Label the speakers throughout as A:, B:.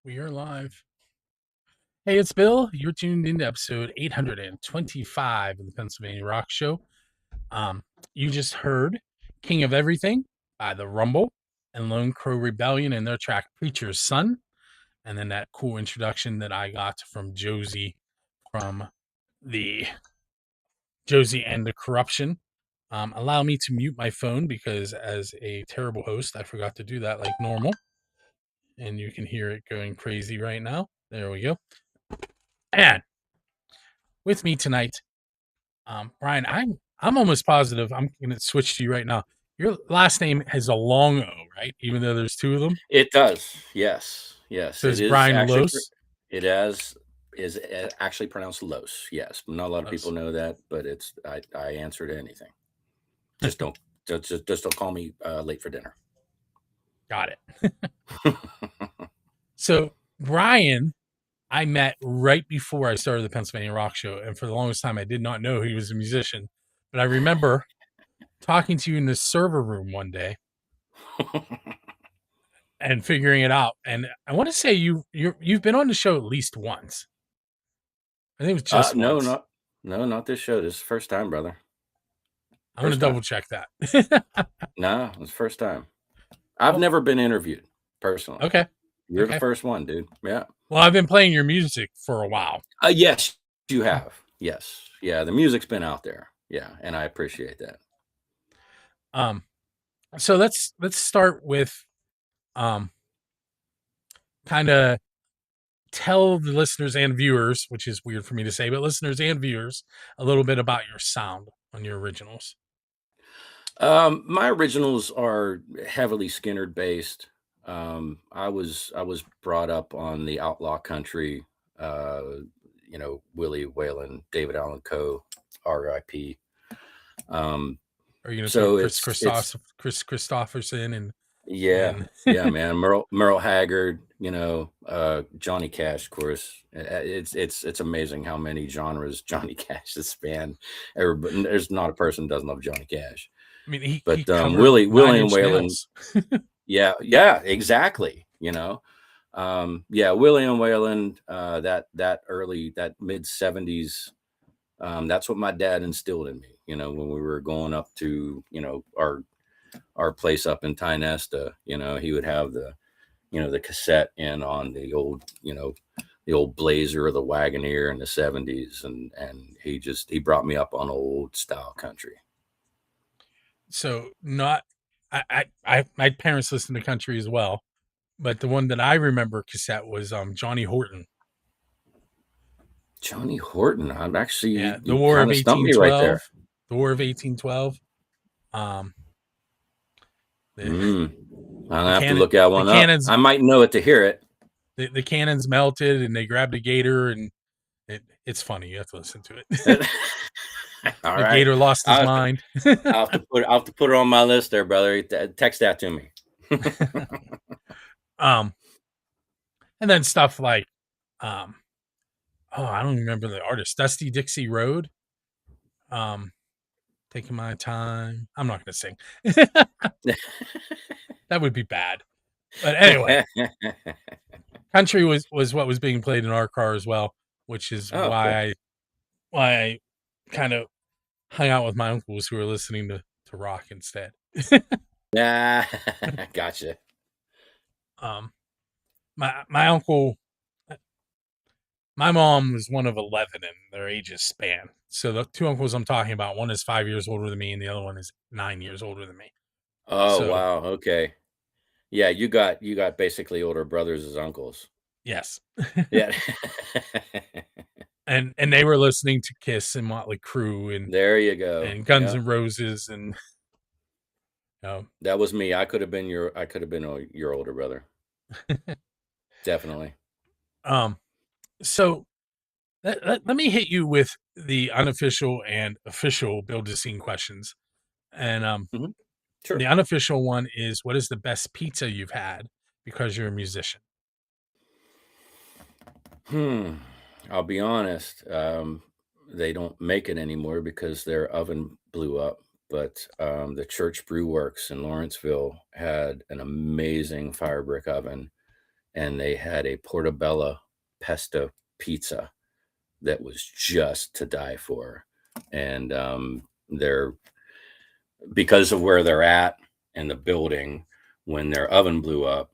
A: We are live. Hey, it's Bill. You're tuned into episode 825 of the Pennsylvania Rock Show. You just heard King of Everything by The Rumble and Lone Crow Rebellion and their track Preacher's Son. And then that cool introduction that I got from Josie from the Josie and the Corruption. Allow me to mute my phone because as a terrible host, I forgot to do that like normal. And you can hear it going crazy right now. There we go. And with me tonight, Brian, I'm almost positive I'm going to switch to you right now. Your last name has a long O, right? Even though there's two of them.
B: It does. Yes.
A: So
B: It
A: it's
B: is
A: Brian
B: actually
A: Loosz.
B: it is actually pronounced Los. Yes. Not a lot of people know that, but it's I answer to anything. Just don't call me late for dinner.
A: Got it. So Brian, I met right before I started the Pennsylvania Rock Show, and for the longest time I did not know he was a musician. But I remember talking to you in the server room one day and figuring it out. And I want to say you've been on the show at least once. I think it was just once.
B: Not this show. This is the first time, brother.
A: I'm going to double check that.
B: No, it's the first time. I've never been interviewed personally.
A: Okay.
B: You're the first one, dude. Yeah.
A: Well, I've been playing your music for a while.
B: Yes, you have. Yes. Yeah, the music's been out there. Yeah, and I appreciate that.
A: So let's start with kind of tell the listeners and viewers, which is weird for me to say, but listeners and viewers a little bit about your sound on your originals.
B: My originals are heavily Skynyrd based. I was brought up on the outlaw country, Willie Whalen, David Allan Coe, R.I.P.
A: Are you going to say Chris Christopherson and
B: man, Merle Haggard, Johnny Cash, of course. It's amazing how many genres Johnny Cash has spanned. There's not a person that doesn't love Johnny Cash.
A: I mean,
B: Willie and Whalen. yeah, exactly. Willie and Whalen, that mid 70s. That's what my dad instilled in me, when we were going up to, our place up in Tynesta. He would have the cassette in on the old Blazer or the Wagoneer in the 70s. And he brought me up on old style country.
A: So my parents listened to country as well, but the one that I remember cassette was Johnny Horton.
B: Johnny Horton. I'm actually
A: the War of 1812. Right there. The War of 1812.
B: I'll have to look that one up. I might know it to hear it.
A: The cannons melted and they grabbed a gator, and it's funny. You have to listen to it.
B: All
A: the
B: right.
A: gator lost his mind.
B: I'll have to put it on my list there, brother. Text that to me.
A: And then stuff like, I don't remember the artist. Dusty Dixie Road. Taking my time. I'm not going to sing. That would be bad. But anyway, country was what was being played in our car as well, which is why I kind of hung out with my uncles who were listening to rock instead.
B: Yeah, gotcha.
A: My uncle, my mom was one of 11 and their ages span. So the two uncles I'm talking about, one is 5 years older than me and the other one is 9 years older than me.
B: Oh, wow. Okay. Yeah, you got basically older brothers as uncles.
A: Yes.
B: Yeah.
A: and they were listening to Kiss and Motley Crue and
B: there you go.
A: And Guns N' Roses and
B: that was me. I could have been your older brother. Definitely.
A: So let me hit you with the unofficial and official Build a Scene questions. And
B: sure.
A: The unofficial one is, what is the best pizza you've had because you're a musician?
B: I'll be honest. They don't make it anymore because their oven blew up. But the Church Brew Works in Lawrenceville had an amazing fire brick oven. and they had a portobello pesto pizza that was just to die for. And they're because of where they're at and the building, when their oven blew up,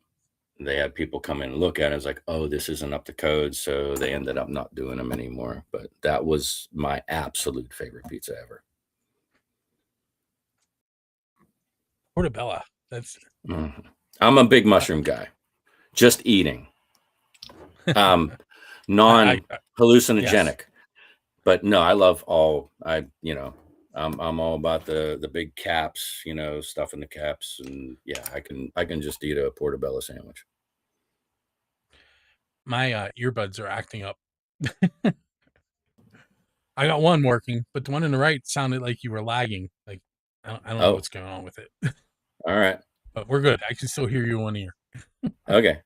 B: they had people come in and look at it. It's like, oh, this isn't up to code. So they ended up not doing them anymore. But that was my absolute favorite pizza ever.
A: Portobello. That's.
B: I'm a big mushroom guy. Just eating. Non-hallucinogenic.
A: Yes.
B: But no, I love all. I'm all about the big caps, stuff in the caps, and yeah, I can just eat a portobello sandwich.
A: My earbuds are acting up. I got one working, but the one on the right sounded like you were lagging. Like I don't know what's going on with it.
B: All right.
A: But we're good. I can still hear you one ear.
B: Okay.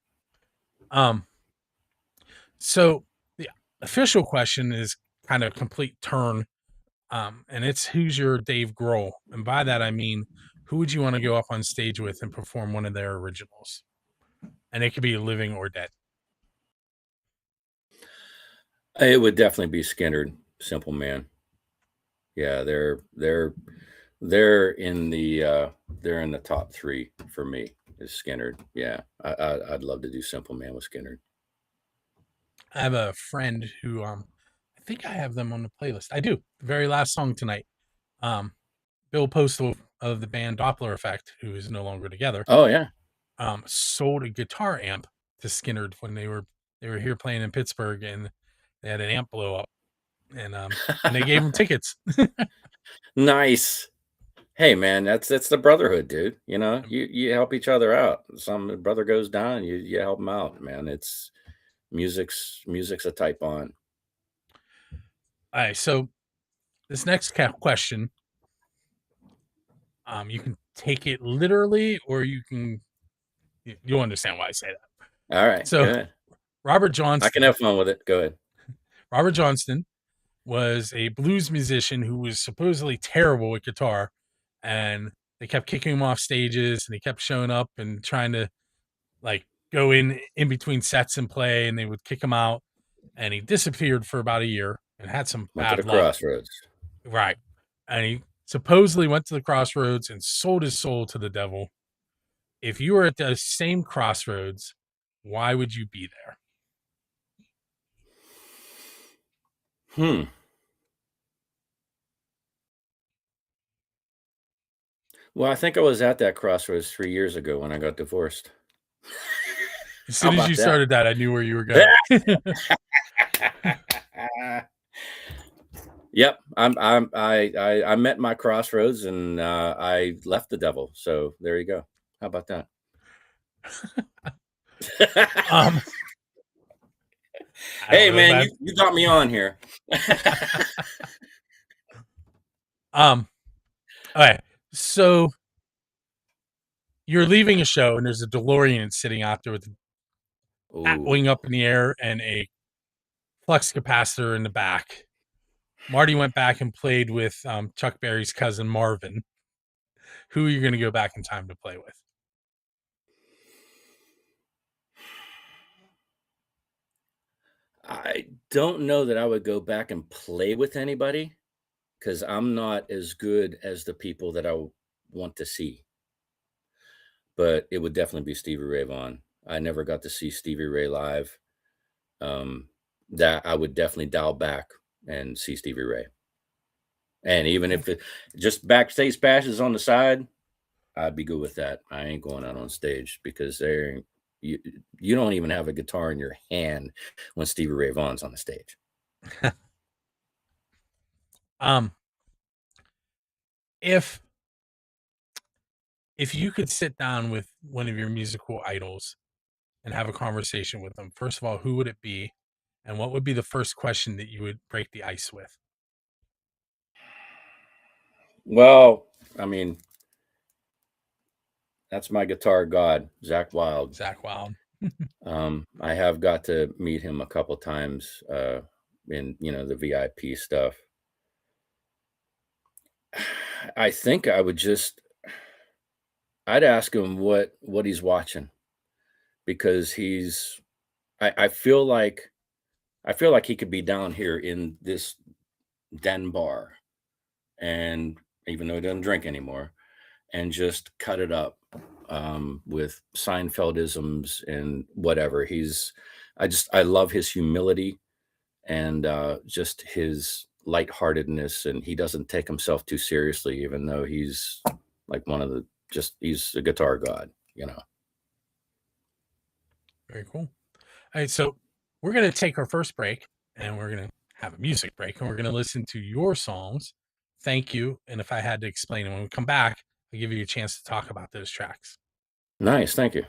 A: So the official question is kind of complete turn. And it's who's your Dave Grohl? And by that I mean who would you want to go up on stage with and perform one of their originals? And it could be living or dead.
B: It would definitely be Skynyrd, Simple Man. Yeah, they're in the top 3 for me. Is Skynyrd. Yeah, I'd love to do Simple Man with Skynyrd.
A: I have a friend who I think I have them on the playlist. I do. The very last song tonight. Bill Postal of the band Doppler Effect, who is no longer together.
B: Oh yeah.
A: Sold a guitar amp to Skynyrd when they were here playing in Pittsburgh, and they had an amp blow up, and they gave him tickets.
B: Nice. Hey man, that's the brotherhood, dude. You help each other out. Some brother goes down, you help him out, man. It's music's a tight bond.
A: All right, so this next question, you can take it literally, or you'll understand why I say that.
B: All right,
A: So
B: go ahead.
A: Robert Johnston.
B: I can have fun with it. Go ahead.
A: Robert Johnston was a blues musician who was supposedly terrible at guitar, and they kept kicking him off stages, and he kept showing up and trying to like go in between sets and play, and they would kick him out, and he disappeared for about a year and had some
B: Went to the
A: bad luck.
B: Crossroads.
A: Right. And he supposedly went to the Crossroads and sold his soul to the devil. If you were at the same Crossroads, why would you be there?
B: Well, I think I was at that Crossroads 3 years ago when I got divorced.
A: As soon as you started that, I knew where you were going.
B: Yep, I met my Crossroads, and I left the devil. So there you go. How about that? Hey man, you got me on here.
A: All right, so you're leaving a show, and there's a DeLorean sitting out there with a wing up in the air and a flux capacitor in the back. Marty went back and played with Chuck Berry's cousin Marvin. Who are you going to go back in time to play with?
B: I don't know that I would go back and play with anybody, because I'm not as good as the people that I want to see. But it would definitely be Stevie Ray Vaughan. I never got to see Stevie Ray live. That I would definitely dial back and see Stevie Ray. And even if it just backstage passes on the side, I'd be good with that. I ain't going out on stage, because you don't even have a guitar in your hand when Stevie Ray Vaughan's on the stage.
A: If you could sit down with one of your musical idols and have a conversation with them, first of all, who would it be? And what would be the first question that you would break the ice with?
B: Well, I mean, that's my guitar god, Zakk Wylde.
A: Zakk Wylde.
B: I have got to meet him a couple times in the VIP stuff. I think I'd ask him what he's watching, because I feel like he could be down here in this den bar, and even though he doesn't drink anymore, and just cut it up with Seinfeldisms and whatever. I love his humility and just his lightheartedness, and he doesn't take himself too seriously, even though he's like he's a guitar god, you know.
A: Very cool. All right, so we're going to take our first break, and we're going to have a music break, and we're going to listen to your songs. Thank you. And if I had to explain it when we come back, I'll give you a chance to talk about those tracks.
B: Nice, thank you.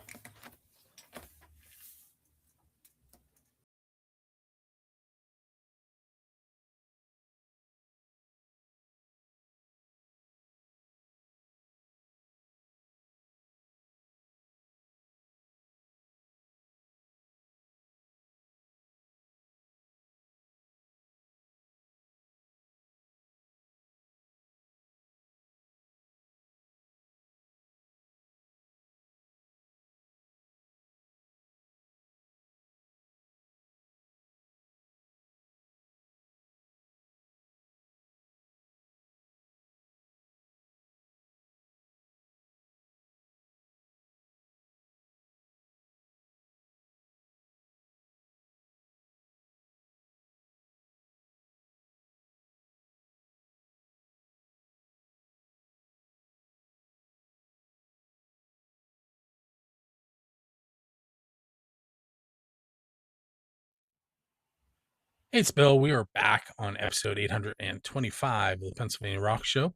A: Hey, it's Bill. We are back on episode 825 of the Pennsylvania Rock Show.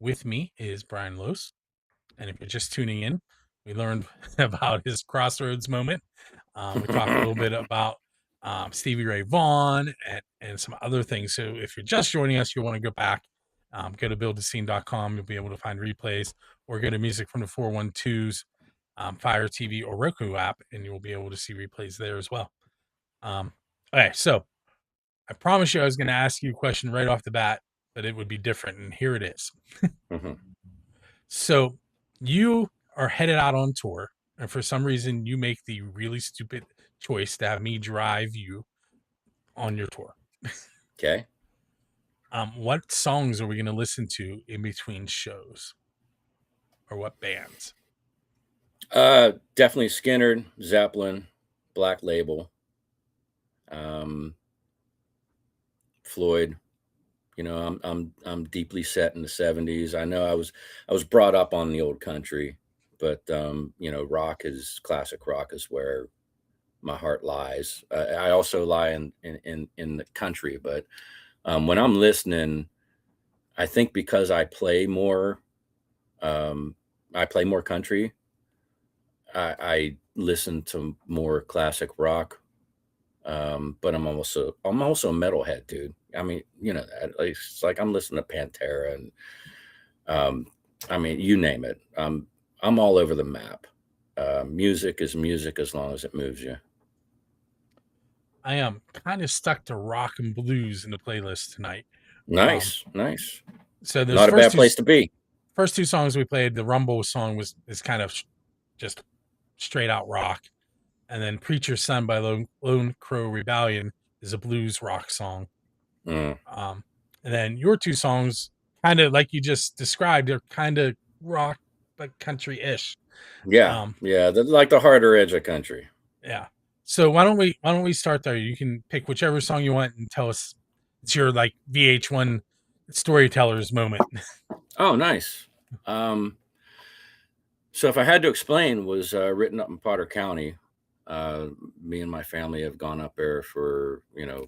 A: With me is Brian Loosz. And if you're just tuning in, we learned about his Crossroads moment. We talked a little bit about Stevie Ray Vaughan and some other things. So if you're just joining us, you'll want to go back, go to buildascene.com. You'll be able to find replays, or go to Music from the 412's Fire TV or Roku app, and you'll be able to see replays there as well. Okay, so I promise you I was going to ask you a question right off the bat, but it would be different, and here it is. So you are headed out on tour, and for some reason you make the really stupid choice to have me drive you on your tour.
B: Okay.
A: What songs are we going to listen to in between shows, or what bands?
B: Definitely Skinner, Zeppelin, Black Label, Floyd. You know, I'm deeply set in the 70s. I know I was brought up on the old country, but you know, classic rock is where my heart lies. I also lie in the country, but when I'm listening, I think because I play more country, I listen to more classic rock. But I'm also a metalhead, dude. I mean, you know, it's like I'm listening to Pantera and I mean, you name it. I'm all over the map. Music is music as long as it moves you.
A: I am kind of stuck to rock and blues in the playlist tonight.
B: Nice.
A: So those
B: Not a bad place to be.
A: first two songs we played, the Rumble song is kind of just straight out rock, and then Preacher's Son by Lone Crow Rebellion is a blues rock song. And then your two songs, kind of like you just described, they're kind of rock but country-ish.
B: Yeah, they're like the harder edge of country.
A: Yeah. So why don't we start there? You can pick whichever song you want and tell us it's your like VH1 storyteller's moment.
B: Oh, nice. So if I had to explain, was written up in Potter County. Me and my family have gone up there for, you know,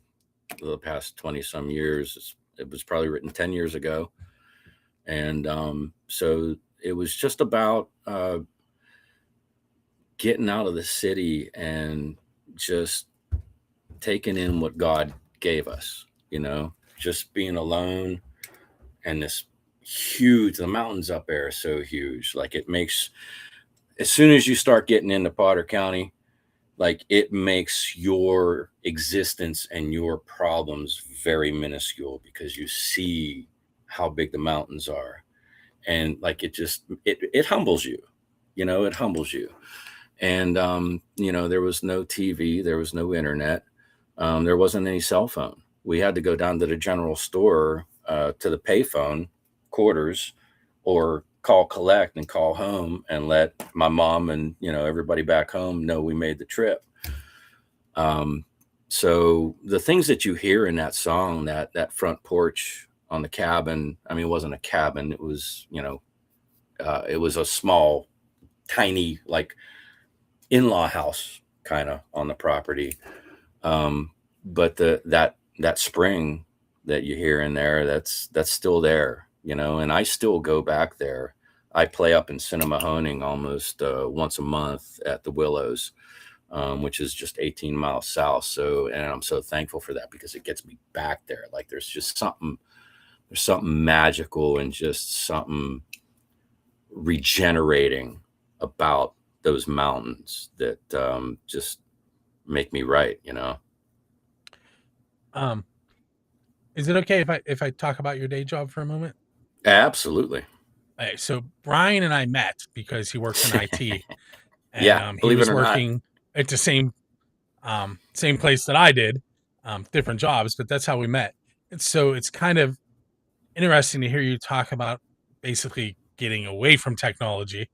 B: the past 20 some years. It was probably written 10 years ago. And so it was just about getting out of the city and just taking in what God gave us, you know, just being alone. And the mountains up there are so huge. Like as soon as you start getting into Potter County, like it makes your existence and your problems very minuscule because you see how big the mountains are. And like it humbles you, you know, it humbles you. And, there was no TV, there was no internet, there wasn't any cell phone. We had to go down to the general store, to the payphone quarters, or call collect and call home and let my mom and, everybody back home know we made the trip. So the things that you hear in that song, that front porch on the cabin, I mean, it wasn't a cabin, it was, it was a small, tiny, like, in-law house kind of on the property. But that spring that you hear in there, that's still there, and I still go back there. I play up in Cinnamahoning almost once a month at the Willows, which is just 18 miles south. So, and I'm so thankful for that, because it gets me back there. Like, there's something magical and just something regenerating about those mountains that just make me right.
A: Is it okay if I talk about your day job for a moment?
B: Absolutely.
A: Okay, so Brian and I met because he works in IT, and
B: Yeah,
A: he
B: believe it
A: was
B: or not.
A: working at the same place that I did, different jobs, but that's how we met. And so it's kind of interesting to hear you talk about basically getting away from technology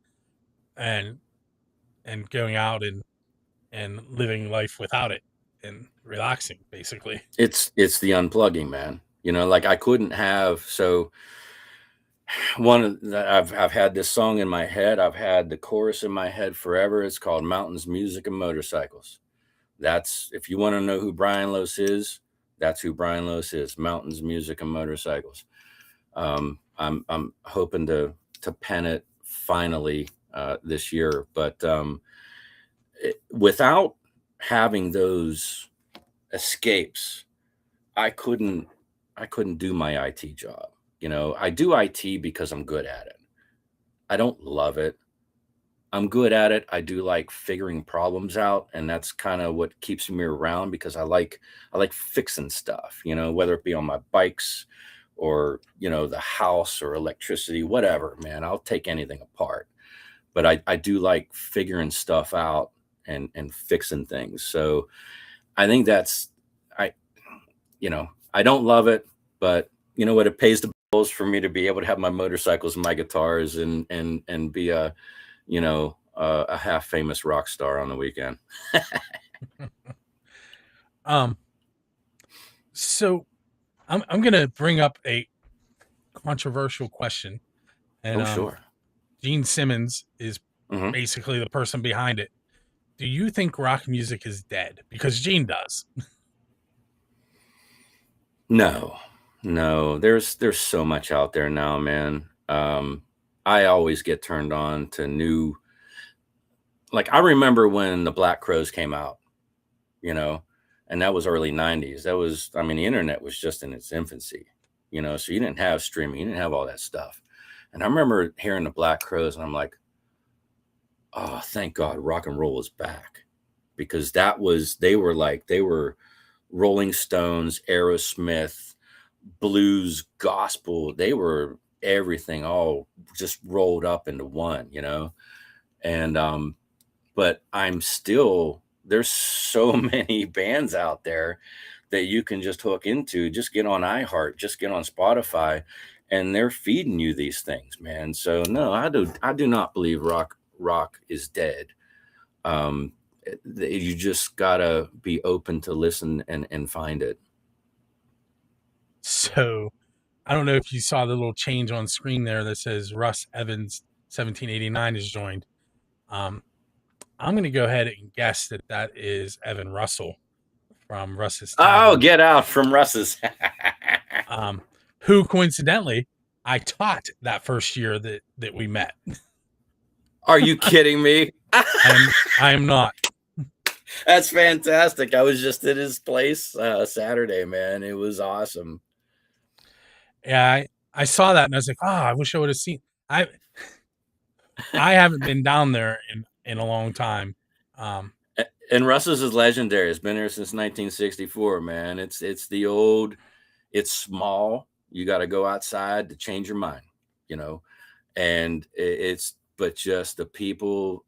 A: and going out and living life without it and relaxing, basically.
B: It's the unplugging, man. Like, I couldn't have. So I've had this song in my head. I've had the chorus in my head forever. It's called Mountains, Music, and Motorcycles. That's, if you want to know who Brian Loosz is, that's who Brian Loosz is. Mountains, music, and motorcycles. I'm hoping to pen it finally this year, but without having those escapes, I couldn't do my IT job. I do IT because I'm good at it. I don't love it. I'm good at it. I do like figuring problems out, and that's kind of what keeps me around, because I like fixing stuff, whether it be on my bikes or, the house or electricity, whatever, man. I'll take anything apart. But I do like figuring stuff out and fixing things. So I think that's, I I don't love it, but you know what? It pays the bills for me to be able to have my motorcycles and my guitars and be a half famous rock star on the weekend.
A: So I'm gonna bring up a controversial question, and
B: Oh, sure.
A: Gene Simmons is
B: Hmm.
A: basically the person behind it. Do you think rock music is dead? Because Gene does.
B: No, no, there's so much out there now, man. I always get turned on to new. Like, I remember when the Black Crowes came out, you know, and that was early 90s. That was, I mean, the internet was just in its infancy, so you didn't have streaming, you didn't have all that stuff. And I remember hearing the Black Crowes, and I'm like, oh, thank God rock and roll is back. Because they were Rolling Stones, Aerosmith, blues, gospel. They were everything all just rolled up into one. And but there's so many bands out there that you can just hook into. Just get on iHeart, just get on Spotify, and they're feeding you these things, man. So no, I do not believe rock is dead. um you just gotta be open to listen and find it.
A: So I don't know if you saw the little change on screen there that says Russ Evans 1789 is joined. Um, I'm going to go ahead and guess that that is Evan Russell from Russ's
B: Oh,
A: Tavern,
B: get out from Russ's.
A: um, who coincidentally I taught that first year that we met.
B: Are you kidding me?
A: I am not.
B: That's fantastic. I was just at his place Saturday, man. It was awesome.
A: Yeah, I saw that and I was like, oh, I wish I would have seen. I I haven't been down there in a long time. Um,
B: And Russ's is legendary. It's been there since 1964, man. It's small. You got to go outside to change your mind, you know. And but just the people,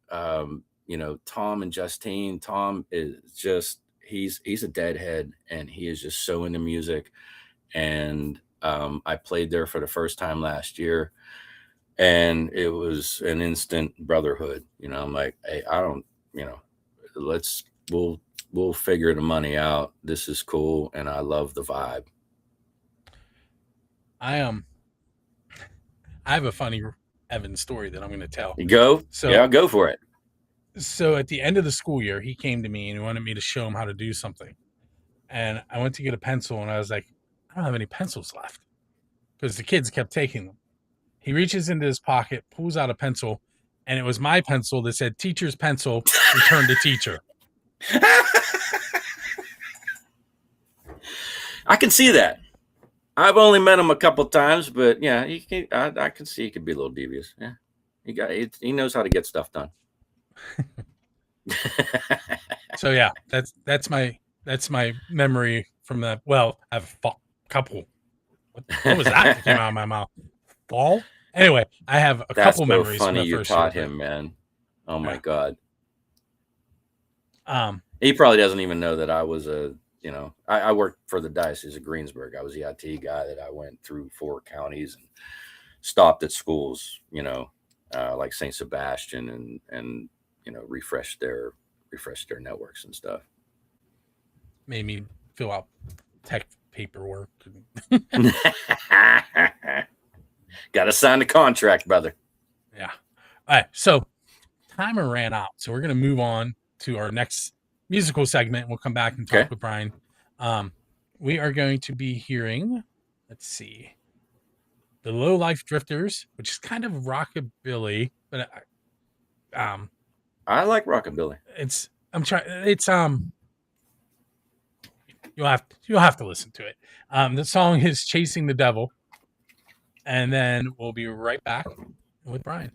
B: Tom and Justine. Tom is just he's a deadhead, and he is just so into music. And I played there for the first time last year, and it was an instant brotherhood. I'm like, hey, I don't, we'll figure the money out. This is cool, and I love the vibe.
A: I have a funny Evan story that I'm going to tell.
B: Go for it.
A: So at the end of the school year, he came to me and he wanted me to show him how to do something. And I went to get a pencil, and I was like, I don't have any pencils left, because the kids kept taking them. He reaches into his pocket, pulls out a pencil, and it was my pencil that said teacher's pencil, return to teacher.
B: I can see that. I've only met him a couple times, but yeah, I can see he could be a little devious. Yeah, he knows how to get stuff done.
A: So yeah, that's my memory from that. Well, I have a couple. What was that came out of my mouth? Fall? Anyway, I have a couple memories.
B: That's so funny you taught him, man. Oh my God. He probably doesn't even know that I was I worked for the Diocese of Greensburg. I was the IT guy that I went through 4 counties and stopped at schools, like St. Sebastian and refreshed their networks and stuff.
A: Made me fill out tech paperwork.
B: Got to sign the contract, brother.
A: Yeah. All right. So timer ran out. So we're going to move on to our next musical segment. We'll come back and talk with Brian. We are going to be hearing, let's see, the Low Life Drifters, which is kind of rockabilly, but
B: I like rockabilly.
A: You'll have to listen to it. The song is Chasing the Devil. And then we'll be right back with Brian.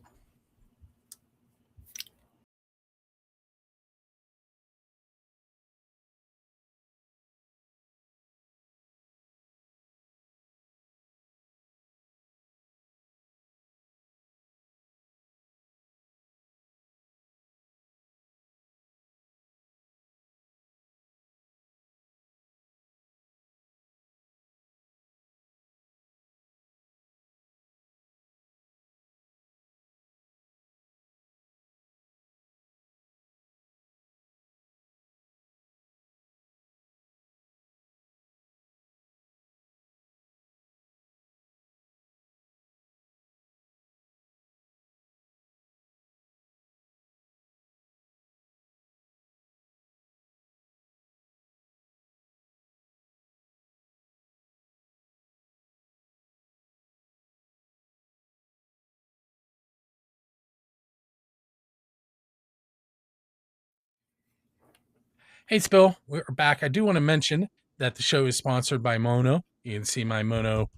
A: Hey, Spill, we're back. I do want to mention that the show is sponsored by Mono. You can see my Mono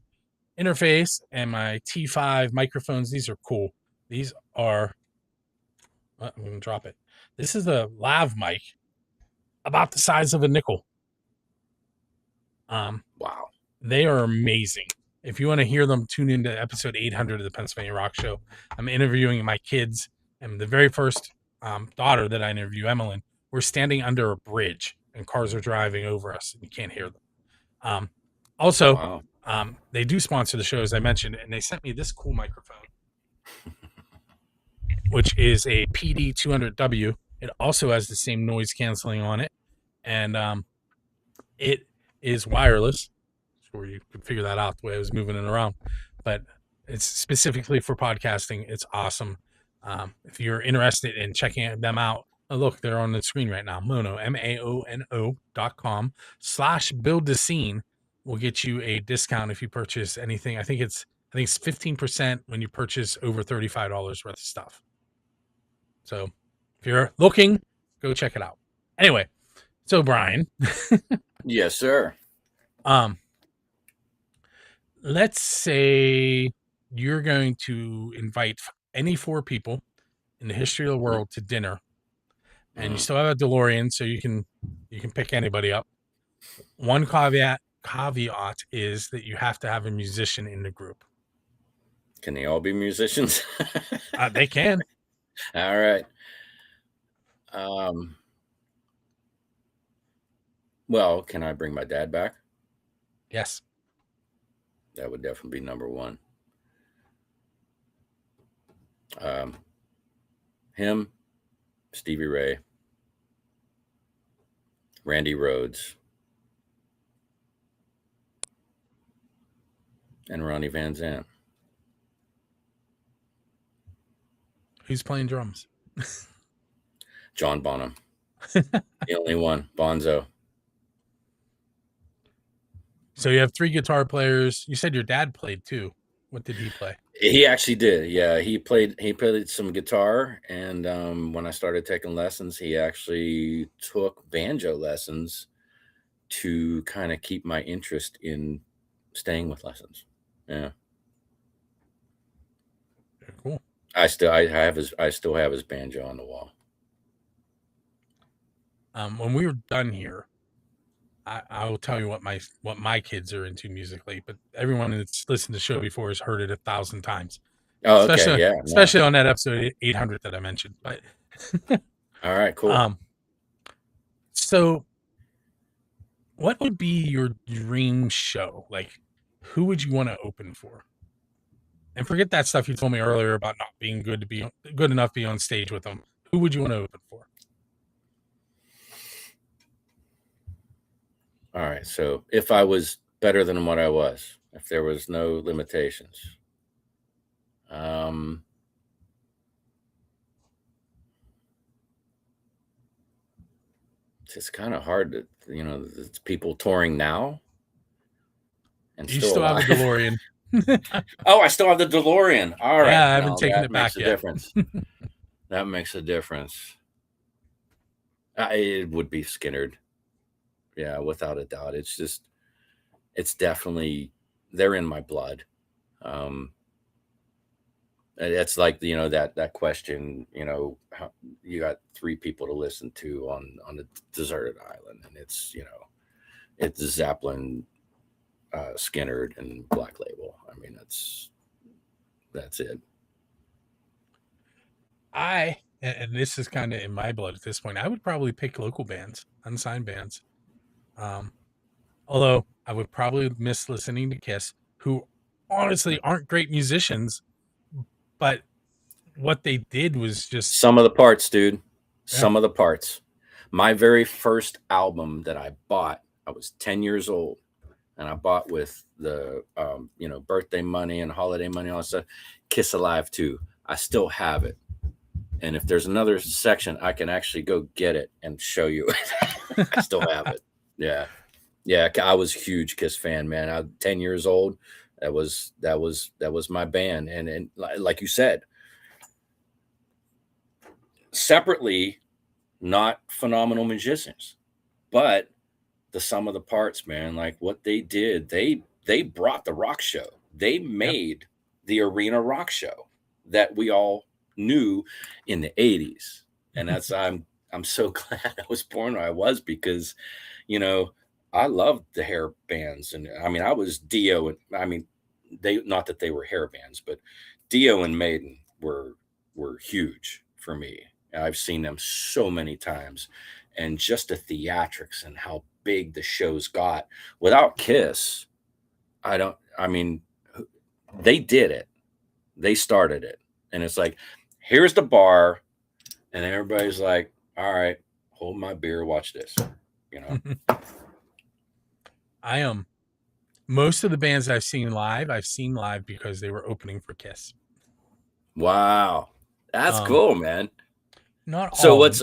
A: interface and my T5 microphones. These are cool. These are, I'm going to drop it. This is a lav mic about the size of a nickel.
B: Wow.
A: They are amazing. If you want to hear them, tune into episode 800 of the Pennsylvania Rock Show. I'm interviewing my kids, and the very first daughter that I interview, Emmeline, we're standing under a bridge and cars are driving over us and you can't hear them. Also, they do sponsor the show, as I mentioned, and they sent me this cool microphone, which is a PD200W. It also has the same noise canceling on it, and it is wireless. Sure, you could figure that out the way I was moving it around, but it's specifically for podcasting. It's awesome. If you're interested in checking them out, look, they're on the screen right now. Mono, MAONO.com/build-the-scene will get you a discount if you purchase anything. I think it's 15% when you purchase over $35 worth of stuff. So if you're looking, go check it out. Anyway, so Brian.
B: Yes, sir.
A: Let's say you're going to invite any 4 people in the history of the world to dinner, and you still have a DeLorean, so you can pick anybody up. One caveat is that you have to have a musician in the group.
B: Can they all be musicians?
A: They can.
B: All right. Um, well, can I bring my dad back?
A: Yes.
B: That would definitely be number one. Um, him, Stevie Ray, Randy Rhoads, and Ronnie Van Zant.
A: Who's playing drums?
B: John Bonham. The only one. Bonzo.
A: So you have 3 guitar players. You said your dad played too. What did he play?
B: He actually did. Yeah, he played some guitar, and when I started taking lessons, he actually took banjo lessons to kind of keep my interest in staying with lessons. Yeah.
A: Very cool.
B: I still have his banjo on the wall.
A: When we were done here, I will tell you what my kids are into musically, but everyone that's listened to the show before has heard it 1,000 times,
B: Oh, okay.
A: especially
B: Yeah. No.
A: especially on that episode 800 that I mentioned. But
B: All right. Cool.
A: So what would be your dream show? Like, who would you want to open for? And forget that stuff you told me earlier about not being good enough to be on stage with them. Who would you want to open for?
B: All right. So if I was better than what I was, if there was no limitations, it's kind of hard to, it's people touring now and
A: You
B: still
A: still have the
B: alive.
A: DeLorean.
B: Oh, I still have the DeLorean. All right.
A: Yeah, I haven't
B: No,
A: taken
B: that
A: it
B: makes
A: back
B: a
A: yet.
B: difference. That makes a difference. It would be Skinnerd. Yeah, without a doubt. It's definitely, they're in my blood. It's like, that question, how, you got 3 people to listen to on a deserted island, and it's Zeppelin, Skinnerd, and Black Label. I mean, that's it.
A: And this is kind of in my blood at this point, I would probably pick local bands, unsigned bands. Although I would probably miss listening to Kiss, who honestly aren't great musicians, but what they did was just,
B: Some of the parts, dude.
A: yeah.
B: Some of the parts. My very first album that I bought, I was 10 years old, and I bought with the birthday money and holiday money, all that stuff. Kiss Alive 2. I still have it. And if there's another section, I can actually go get it and show you. I still have it. Yeah. Yeah. I was a huge Kiss fan, man. I was 10 years old. That was my band. And like you said, separately, not phenomenal musicians, but the sum of the parts, man, like what they did, they brought the rock show. They made the arena rock show that we all knew in the 80s. And that's I'm so glad I was born where I was, because I loved the hair bands. And I mean, I was Dio, and I mean, they, not that they were hair bands, but Dio and Maiden were huge for me. I've seen them so many times, and just the theatrics and how big the shows got. Without Kiss, I mean, they did it. They started it. And it's like, here's the bar, and everybody's like, all right, hold my beer, watch this.
A: I am. Most of the bands I've seen live because they were opening for Kiss.
B: Wow. That's cool, man.
A: Not
B: So
A: all.
B: what's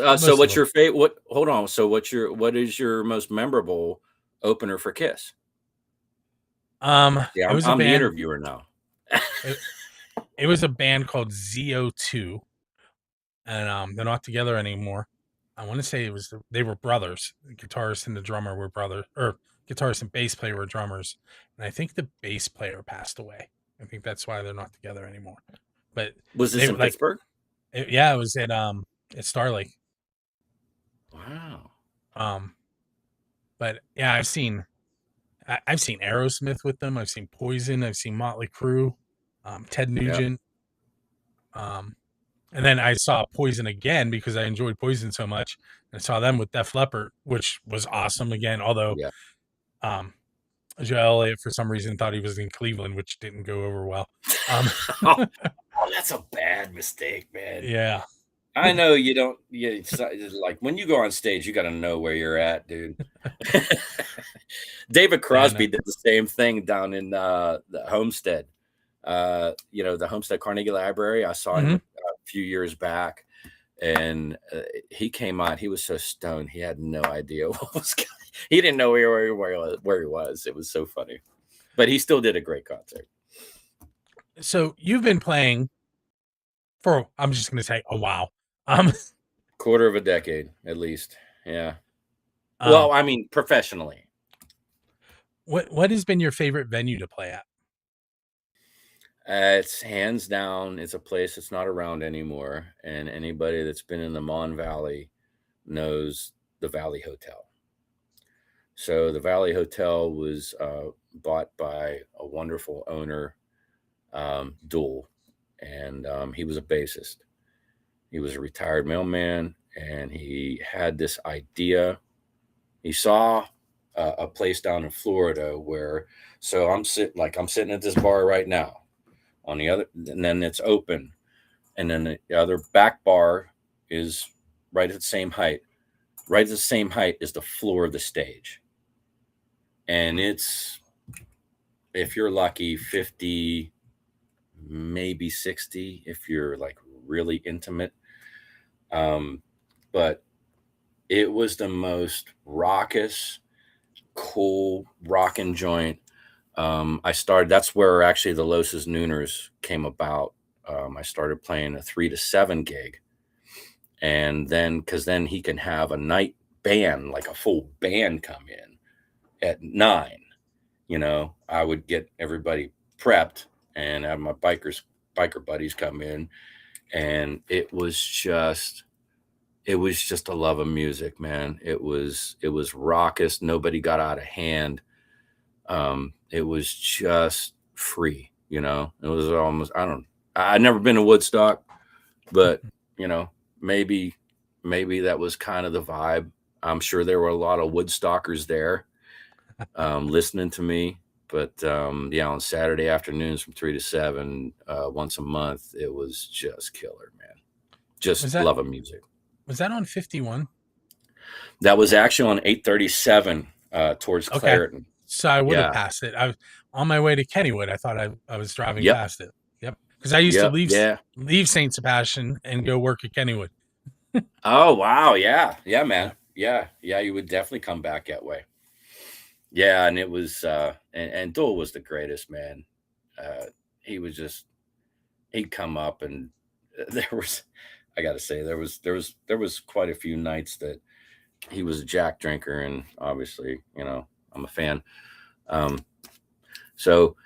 B: your favorite? Hold on. So what is your most memorable opener for Kiss? Yeah,
A: It was
B: I'm
A: a
B: the
A: band.
B: interviewer now.
A: It was a band called ZO2, and they're not together anymore. I want to say they were brothers. The guitarist and the drummer were brothers, or guitarist and bass player were drummers. And I think the bass player passed away. I think that's why they're not together anymore. But
B: Was this
A: they
B: in Pittsburgh?
A: it was at Star Lake.
B: Wow.
A: But yeah, I've seen Aerosmith with them. I've seen Poison. I've seen Motley Crue, Ted Nugent. And then I saw Poison again because I enjoyed Poison so much. I saw them with Def Leppard, which was awesome again. Although
B: Yeah.
A: um, Joe Elliott, for some reason, thought he was in Cleveland, which didn't go over well.
B: Oh, that's a bad mistake, man.
A: Yeah.
B: I know you don't. You like when you go on stage, you got to know where you're at, dude. David Crosby did the same thing down in the Homestead. The Homestead Carnegie Library. I saw him a few years back, and he came on. He was so stoned, he had no idea what was going. He didn't know where he was. It was so funny, but he still did a great concert.
A: So you've been playing for, I'm just going to say, a while.
B: Quarter of a decade, at least. Yeah. Well, I mean, professionally.
A: What has been your favorite venue to play at?
B: It's hands down. It's a place that's not around anymore, and anybody that's been in the Mon Valley knows the Valley Hotel. So the Valley Hotel was bought by a wonderful owner, Duel, and he was a bassist. He was a retired mailman, and he had this idea. He saw a place down in Florida where, so I'm sitting at this bar right now on the other, and then it's open. And then the other back bar is right at the same height. Right at the same height is the floor of the stage. And it's, if you're lucky, 50, maybe 60, if you're like really intimate. But it was the most raucous, cool rockin' joint. That's where actually the Loos's Nooners came about. I started playing a 3 to 7 gig. And then, because then he can have a night band, like a full band come in at 9. I would get everybody prepped and have my biker buddies come in. And it was just a love of music, man. It was raucous. Nobody got out of hand. It was just free, it was almost, I'd never been to Woodstock, but maybe that was kind of the vibe. I'm sure there were a lot of Woodstockers there, listening to me, but, on Saturday afternoons from 3 to 7, once a month, it was just killer, man. Just love of music.
A: Was that on 51?
B: That was actually on 837, towards Clareton.
A: Okay. So I would have passed it. I was on my way to Kennywood. I thought I was driving past it. Yep. Because I used to leave St. Sebastian and go work at Kennywood.
B: Oh, wow. Yeah. Yeah, man. Yeah. You would definitely come back that way. Yeah. And it was, and Duel was the greatest, man. He'd come up, and I got to say, there was quite a few nights that he was a Jack drinker, and obviously, I'm a fan. So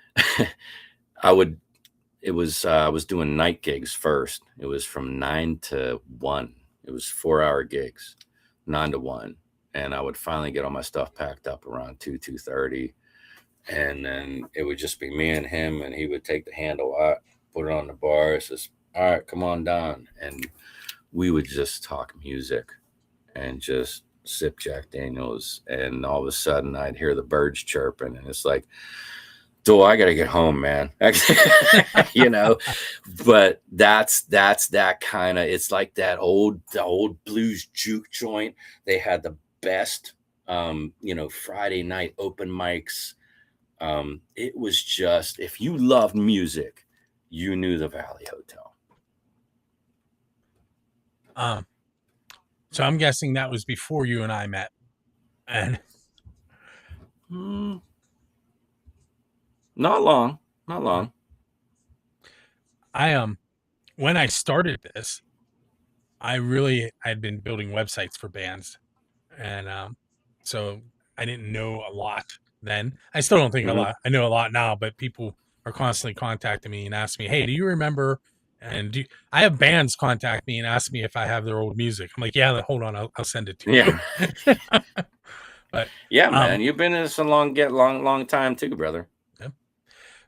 B: I was doing night gigs first. It was from 9 to 1. It was 4-hour gigs, 9 to 1. And I would finally get all my stuff packed up around 2:30. And then it would just be me and him, and he would take the handle out, put it on the bar, says, "All right, come on down." And we would just talk music and just sip Jack Daniels. And all of a sudden I'd hear the birds chirping, and it's like, I got to get home, man. But that's that kind of, it's like the old blues juke joint. They had the best, Friday night open mics. It was just, if you loved music, you knew the Valley Hotel.
A: So I'm guessing that was before you and I met. And
B: not long.
A: When I started this, I'd been building websites for bands, and so I didn't know a lot then. I still don't think a lot. I know a lot now, but people are constantly contacting me and asking me, "Hey, do you remember?" And I have bands contact me and ask me if I have their old music. I'm like, "Yeah, hold on, I'll send it to you." But
B: yeah, man, you've been in this a long time too, brother.
A: Yeah.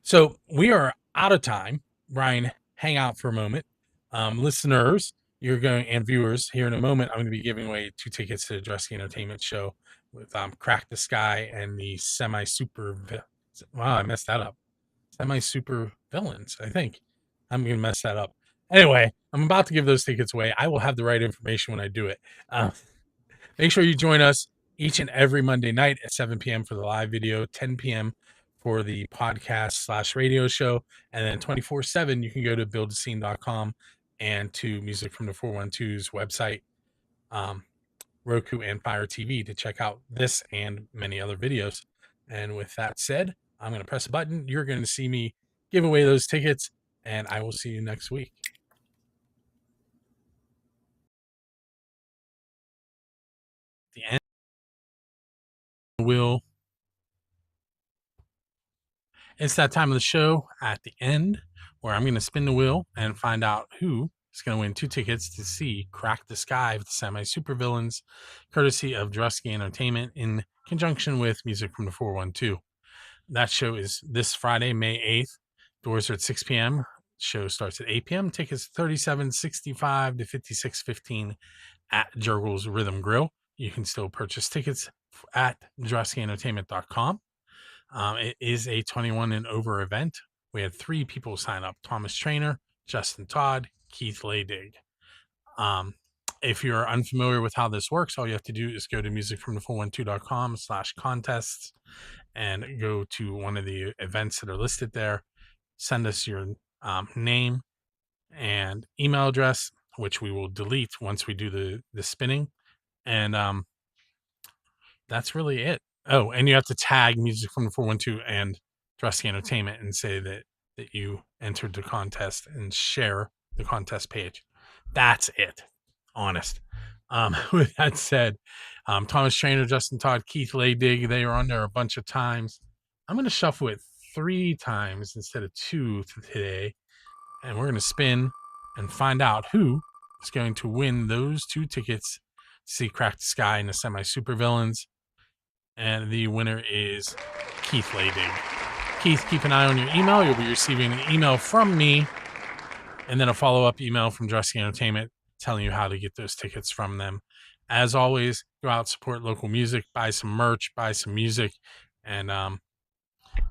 A: So we are out of time. Brian, hang out for a moment. Listeners, you're going and viewers here in a moment. I'm going to be giving away 2 tickets to the Dressy Entertainment Show with Crack the Sky and the Semi Super. Wow, I messed that up. Semi Super Villains, I think. I'm going to mess that up. Anyway, I'm about to give those tickets away. I will have the right information when I do it. Make sure you join us each and every Monday night at 7 p.m. for the live video, 10 p.m. for the podcast / radio show, and then 24/7 you can go to buildascene.com and to Music from the 412's website, Roku and Fire TV to check out this and many other videos. And with that said, I'm going to press a button. You're going to see me give away those tickets, and I will see you next week. The end will. It's that time of the show at the end where I'm going to spin the wheel and find out who is going to win 2 tickets to see Crack the Sky with the Semi Super Villains, courtesy of Drusky Entertainment in conjunction with Music from the 412. That show is this Friday, May 8th. Doors are at 6 p.m. Show starts at 8 p.m. Tickets $37.65 to $56.15 at Jurgles Rhythm Grill. You can still purchase tickets at DruskyEntertainment.com. It is a 21 and over event. We had 3 people sign up: Thomas Trainer, Justin Todd, Keith Laydig. If you're unfamiliar with how this works, all you have to do is go to musicfromthe412.com/contests and go to one of the events that are listed there. Send us your name and email address, which we will delete once we do the spinning. And that's really it. Oh, and you have to tag Music from the 412 and Drusky Entertainment and say that you entered the contest and share the contest page. That's it. Honest. With that said, Thomas Trainer, Justin Todd, Keith Laydig, they are on there a bunch of times. I'm going to shuffle it 3 times instead of 2 today, and we're going to spin and find out who is going to win those 2 tickets to see Crack the Sky and the Semi Super Villains. And the winner is Keith Laydig. Keith, keep an eye on your email. You'll be receiving an email from me and then a follow-up email from Drusky Entertainment telling you how to get those tickets from them. As always, go out, support local music, buy some merch, buy some music, and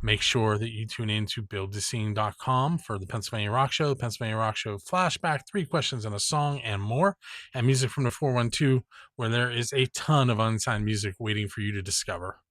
A: make sure that you tune in to buildthescene.com for the Pennsylvania Rock Show, Pennsylvania Rock Show Flashback, 3 questions and a song, and more, and Music from the 412, where there is a ton of unsigned music waiting for you to discover.